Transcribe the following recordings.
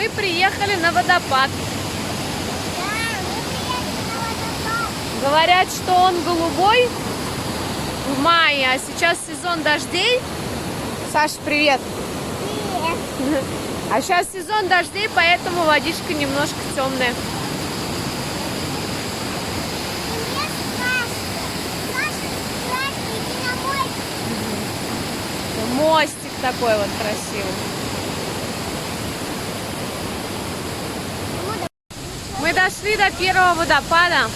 Мы приехали на водопад. Говорят, что он голубой в мае, а сейчас сезон дождей. Саша, привет. Привет. А сейчас сезон дождей, поэтому водичка немножко темная. Мостик такой вот красивый. Мы дошли до первого водопада.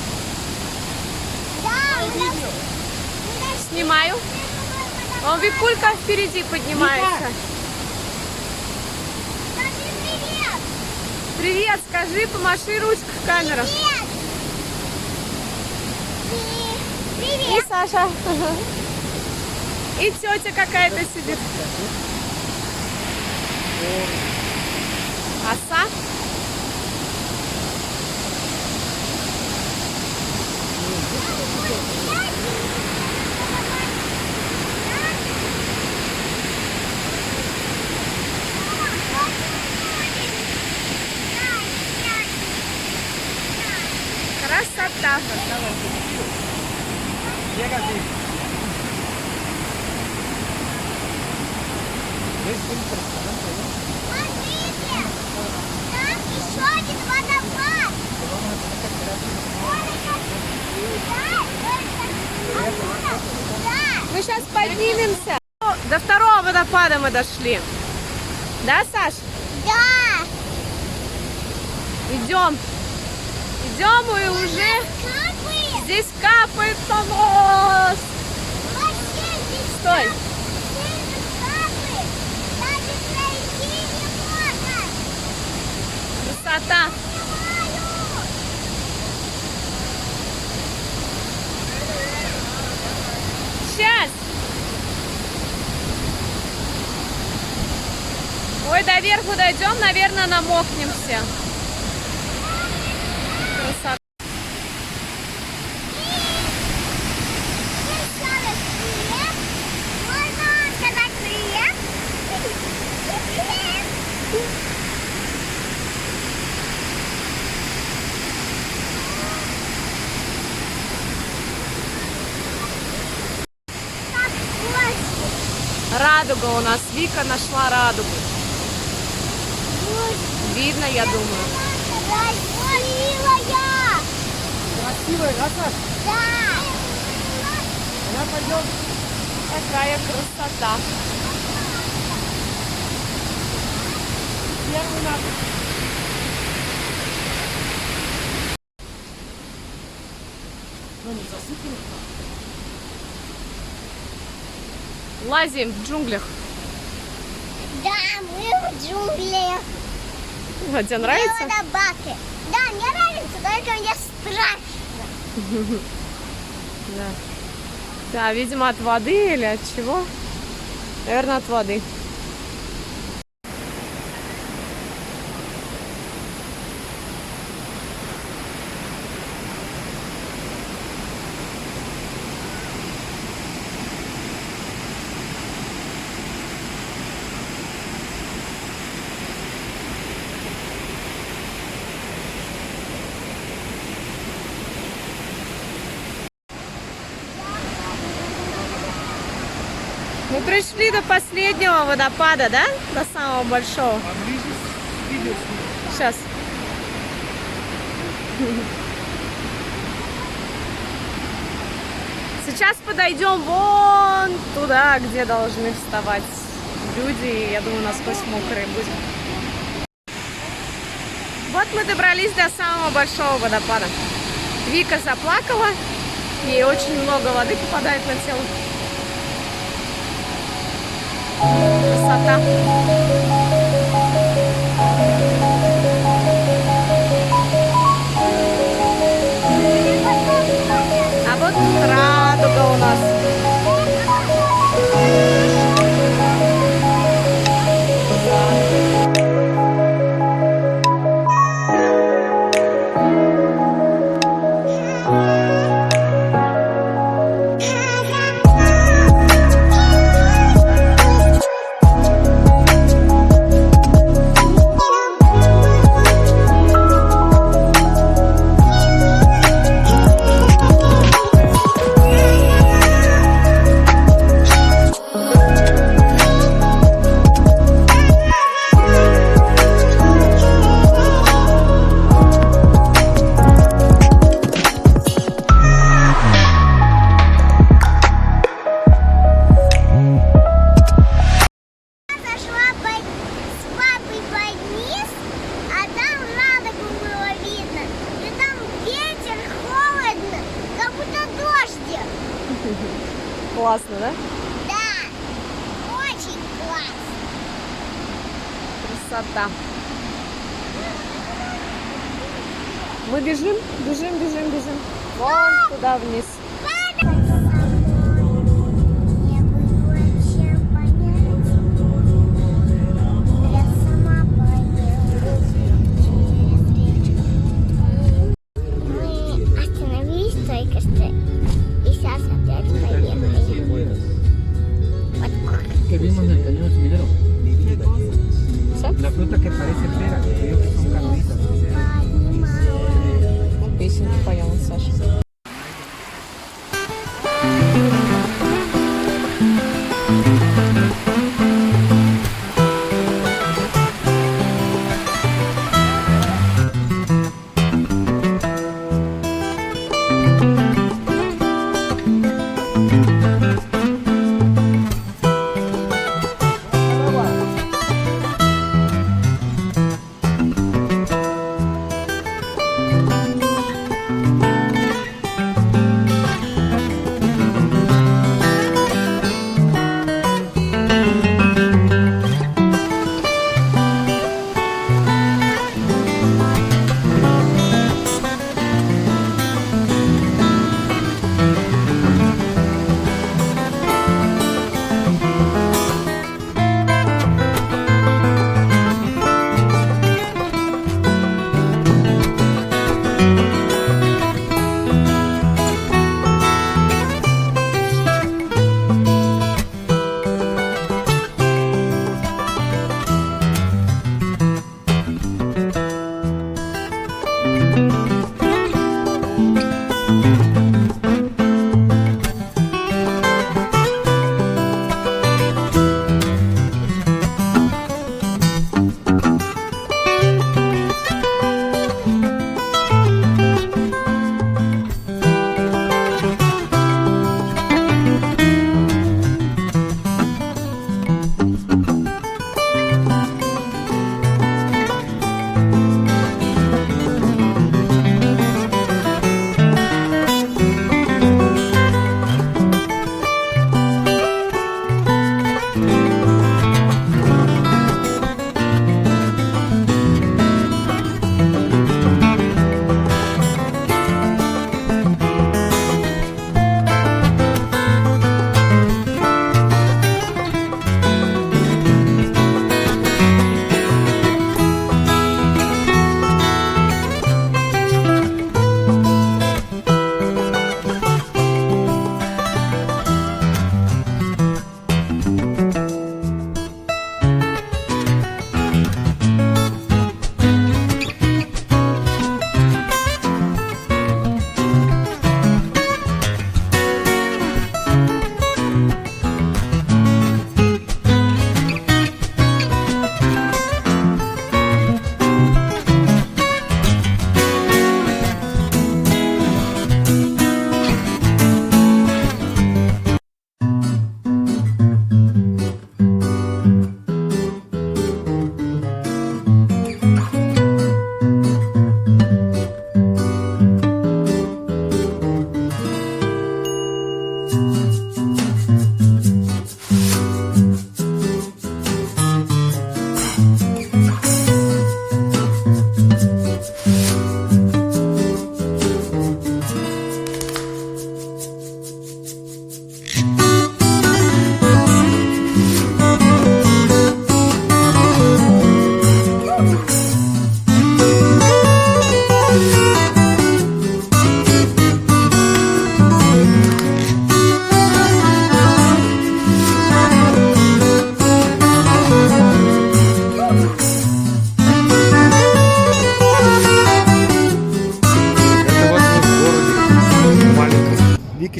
Снимаю. Вон Викулька впереди поднимается. Привет! Привет, скажи, помаши ручкой в камеру. Привет! И Саша. И тетя какая-то сидит. Оса. Красота. Смотрите, там еще один водопад. Мы сейчас поднимемся. До второго водопада мы дошли. Да, Саш? Да. Идем. Идем и уже Капает. здесь капает нос. Вообще здесь Стой. сильно капает. Даже пройти не можно. Красота. Сейчас. Ой, до верху дойдем, наверное, намокнем все. Красота. Еще раз привет. Можно сказать привет? Привет. Как гости. Радуга у нас. Вика нашла радугу. Видно, я думаю. Красивая! Красивая, да, Саш? Да! Она пойдет. Какая красота. Первый надо. Ну, не засыпали. Лазим в джунглях. Да, мы в джунглях. А тебе нравится? Водопады. Да, мне нравится, только мне страшно. Да. Да, видимо, от воды или от чего? Наверное, от воды. Мы пришли до последнего водопада, да? До самого большого. Поближе видео Сейчас. Сейчас подойдем вон туда, где должны вставать люди. Я думаю, насквозь мокрые будем. Вот мы добрались до самого большого водопада. Вика заплакала. Ей очень много воды попадает на тело. Красота. А вот тут радуга у нас. да? Да, очень классно. Красота. Мы бежим, бежим, бежим, бежим. Вон туда вниз. Я бы вообще понять. Я сама поеду через речку. Мы остановились только что. И сейчас опять поехали. Que vimos en el cañón sumidero. La fruta que parece pera, que creo que son carnitas. Песенки поем, Саша.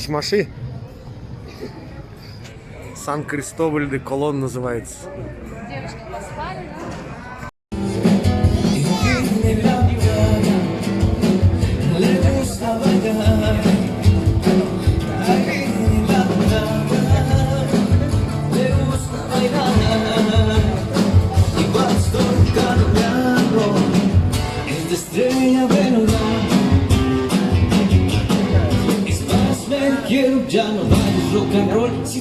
Маши. Сан-Кристоболь де Колон называется. Девочки поспали, да? Ya no vale rock and roll, si